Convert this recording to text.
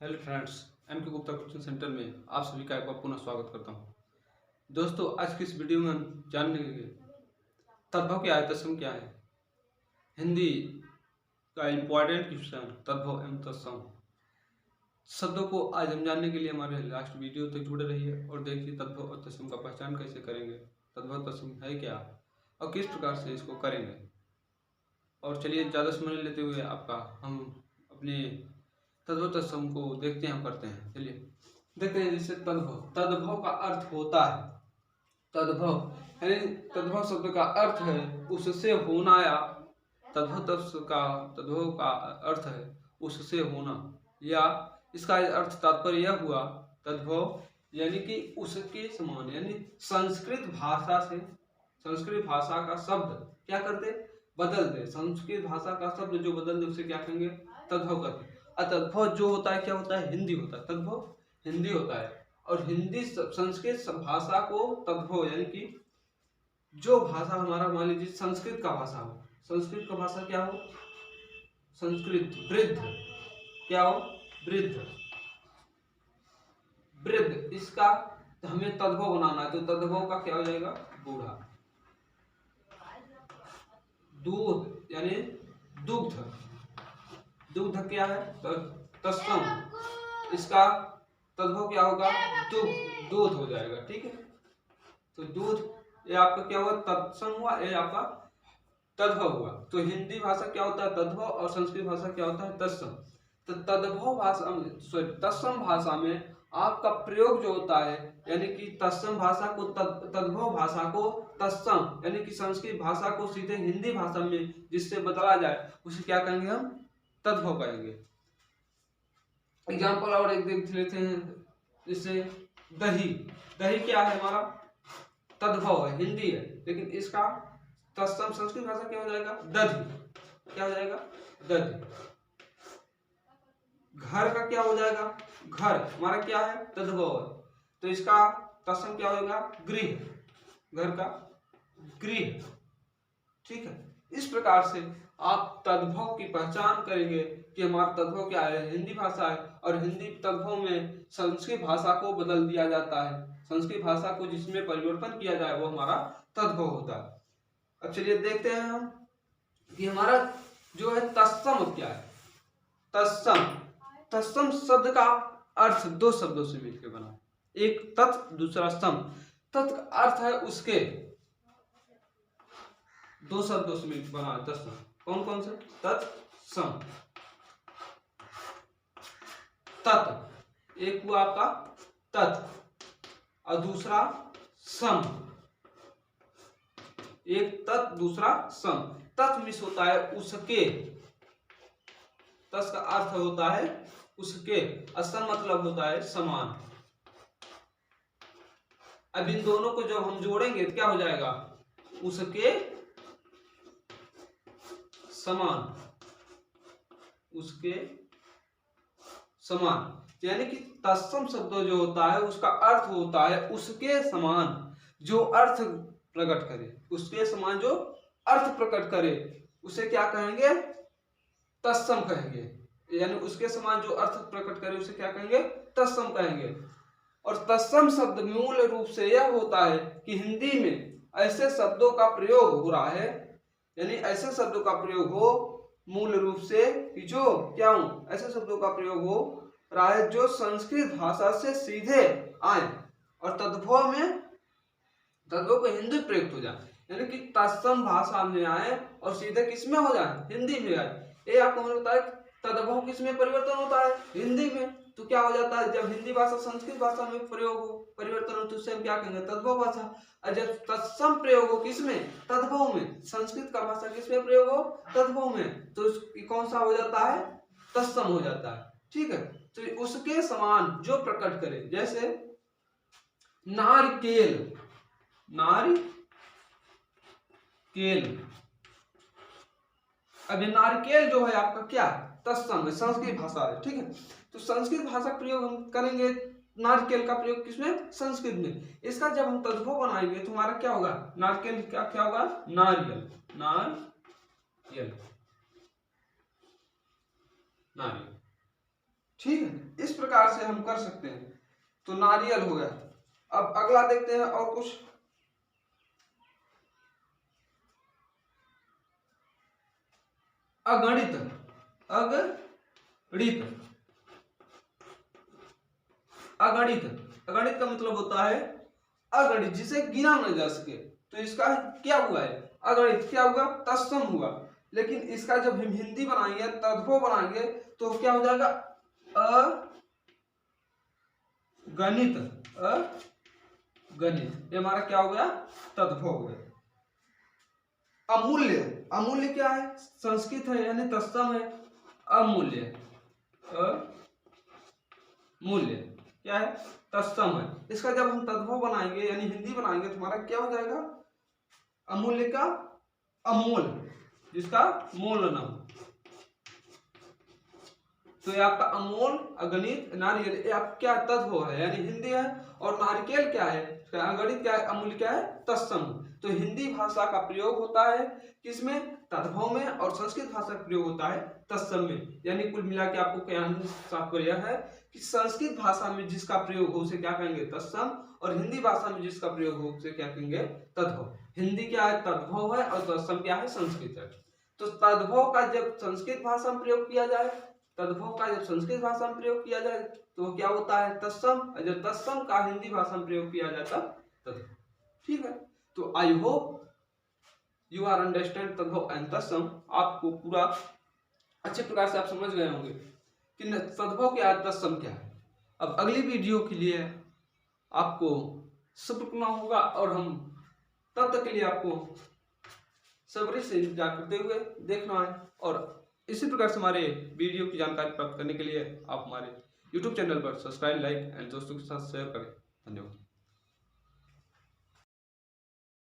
Hello friends, M के Gupta coaching centre में आप सभी का एक बार पुनः स्वागत करता हूं। दोस्तों, आज की इस वीडियो में हम जानेंगे तद्भव क्या है, तत्सम क्या है, हिंदी का इम्पोर्टेंट क्वेश्चन तद्भव एवं तत्सम शब्दों को आज हम जानने के लिए हमारे लास्ट वीडियो तक जुड़े रहिए और देखिए तद्भव और तत्सम का पहचान कैसे करेंगे, तद्भव तत्सम है क्या और किस प्रकार से इसको करेंगे। और चलिए ज़्यादा समय लेते हुए हम अपने तद्भव तत्सम को देखते हैं, करते हैं। चलिए देखते हैं। जैसे तद्भव का अर्थ होता है तद्भव, यानी तद्भव शब्द का अर्थ है उससे होना, या तद्भव का अर्थ है उससे होना, या इसका अर्थ तात्पर्य यह हुआ तद्भव यानी कि उसके समान, यानी संस्कृत भाषा का शब्द क्या करते, बदल दे। संस्कृत भाषा का शब्द जो बदल दे उसे क्या कहेंगे, तद्भव करते। तद्भव जो होता है क्या होता है, हिंदी होता है। तद्भव हिंदी होता है और हिंदी संस्कृत भाषा को तद्भव, यानी कि जो भाषा हमारा, मान लीजिए संस्कृत का भाषा हो, संस्कृत का भाषा क्या हो, संस्कृत वृद्ध क्या हो, वृद्ध वृद्ध, इसका हमें तद्भव बनाना है तो तद्भव का क्या हो जाएगा, बूढ़ा। दूध यानी दुग्ध, दुग्ध क्या है, तत्सम, इसका तद्भव क्या होगा, दूध हो जाएगा। ठीक है, तो दूध ये आपका क्या हुआ, तत्सम हुआ, ये आपका तद्भव हुआ। तो हिंदी भाषा क्या होता है, तद्भव, और संस्कृत भाषा क्या होता है, तत्सम। तो तद्भव भाषा में, तत्सम भाषा में आपका प्रयोग जो होता है, यानी कि तत्सम भाषा को तद्भव भाषा को तत्सम, यानी कि संस्कृत भाषा को सीधे हिंदी भाषा में जिससे बदला जाए उसे क्या कहेंगे, हम तद्भव कहेंगे। एग्जाम्पल और एक देख लेते हैं। जैसे दही, दही क्या है, हमारा तद्भव है, हिंदी है, लेकिन इसका तत्सम संस्कृत भाषा क्या हो जाएगा, दधी, क्या हो जाएगा, दधी। घर का क्या हो जाएगा, घर हमारा क्या है, तद्भव है, तो इसका तत्सम क्या होगा, गृह, घर का गृह। ठीक है, इस प्रकार से आप तद्भव की पहचान करेंगे कि हमारा तद्भव क्या है, हिंदी भाषा है, और हिंदी तद्भव में संस्कृत भाषा को बदल दिया जाता है, संस्कृत भाषा को जिसमें परिवर्तन किया जाए वो हमारा तद्भव होता है। अब चलिए देखते हैं हम कि हमारा जो है तत्सम क्या है। तत्सम, तत्सम शब्द का अर्थ दो शब्दों से मिलकर बना, एक तत्, दूसरा सम। तत् का अर्थ है उसके, दो शब्दों से मिलकर बना तत्सम। कौन कौन से, तत्सम, तत् एक हुआ आपका तत् और दूसरा सम, एक तत् दूसरा सम। तत् मिस होता है उसके, तत् का अर्थ होता है उसके, असम मतलब होता है समान। अब इन दोनों को जब हम जोड़ेंगे तो क्या हो जाएगा, उसके समान, उसके समान, यानी कि तत्सम शब्द जो होता है उसका अर्थ होता है उसके समान, जो अर्थ प्रकट करे, उसके समान जो अर्थ प्रकट करे उसे क्या कहेंगे, तत्सम कहेंगे। यानी उसके समान जो अर्थ प्रकट करे उसे क्या कहेंगे, तत्सम कहेंगे। और तत्सम शब्द मूल रूप से यह होता है कि हिंदी में ऐसे शब्दों का प्रयोग हो रहा है, यानी ऐसे शब्दों का प्रयोग हो मूल रूप से कि जो क्या हूं, ऐसे शब्दों का प्रयोग हो रहा है जो संस्कृत भाषा से सीधे आए और तद्भव में, तद्भव को हिंदी प्रयुक्त हो जाए, यानी कि तत्सम भाषा में आए और सीधे किसमें हो जाए, हिंदी में आए। ये आपको मैंने बताया तद्भव किसमें परिवर्तन होता है, हिंदी में। तो क्या हो जाता है, जब हिंदी भाषा संस्कृत भाषा में प्रयोग हो, परिवर्तन हो, तो उसे हम क्या कहेंगे, तद्भव भाषा। और जब तत्सम प्रयोग हो किसमें, तद्भव में, संस्कृत का भाषा किसमें प्रयोग हो, तद्भव में, तो कौन सा हो जाता है, तत्सम हो जाता है। ठीक है, तो उसके समान जो प्रकट करे, जैसे नारिकेल, नारिकेल, अभी नारिकेल जो है आपका क्या, तत्सम है, संस्कृत भाषा है। ठीक है, तो संस्कृत भाषा प्रयोग हम करेंगे, नारिकेल का प्रयोग किसमें, संस्कृत में। इसका जब हम तद्भव बनाएंगे तो हमारा क्या होगा, नारिकेल क्या क्या होगा, नारियल, नारियल, नारियल। ठीक है, इस प्रकार से हम कर सकते हैं। तो नारियल हो गया। अब अगला देखते हैं और कुछ। अगणित, अगणित, अगणित, अगणित का मतलब होता है अगणित, जिसे गिना न जा सके। तो इसका क्या हुआ है, अगणित क्या हुआ, तत्सम हुआ। लेकिन इसका जब हम हिंदी बनाएंगे, तद्भव बनाएंगे, तो क्या हो जाएगा, अगणित, अगणित। ये हमारा क्या हो गया, तद्भव हो गया। अमूल्य, अमूल्य क्या है, संस्कृत है यानी तत्सम है। अमूल्य, अमूल्य क्या है, तत्सम है। इसका जब हम तद्भव बनाएंगे यानी हिंदी बनाएंगे तो हमारा क्या हो जाएगा, अमूल्य का अमोल, जिसका मोल न हो। तो ये आपका अमोल, अगणित, नारियल, ये आप क्या, तद्भव है यानी हिंदी है। और नारिकेल क्या है, अगणित क्या है, अमूल्य क्या है, तत्सम। तो हिंदी भाषा का प्रयोग होता है किसमें, तद्भव में, और संस्कृत भाषा का प्रयोग होता है तत्सम में। यानी कुल मिला के आपको क्या तात्पर्य है कि संस्कृत भाषा में जिसका प्रयोग हो उसे क्या कहेंगे, तत्सम, और हिंदी भाषा में जिसका प्रयोग हो उसे क्या कहेंगे, तद्भव। हिंदी क्या है, तद्भव है, और तत्सम क्या है, संस्कृत है। तो तद्भव का जब संस्कृत भाषा में प्रयोग किया जाए, तद्भव का जब संस्कृत भाषा में प्रयोग किया जाए तो क्या होता है, तत्सम। और जब तत्सम का हिंदी भाषा में प्रयोग किया जाता तद्भव। ठीक है, तो I hope you are understand तद्भव एंड तत्सम। आपको पूरा अच्छे प्रकार से आप समझ गए होंगे कि तद्भव क्या है, तत्सम क्या है। अब अगली वीडियो के लिए आपको सब्र करना होगा, और हम तब तक के लिए आपको सब्र से इंतजार करते हुए देखना है। और इसी प्रकार से हमारे वीडियो की जानकारी प्राप्त करने के लिए आप हमारे YouTube चैनल पर सब्सक्राइब, लाइक एंड दोस्तों के साथ शेयर करें। धन्यवाद।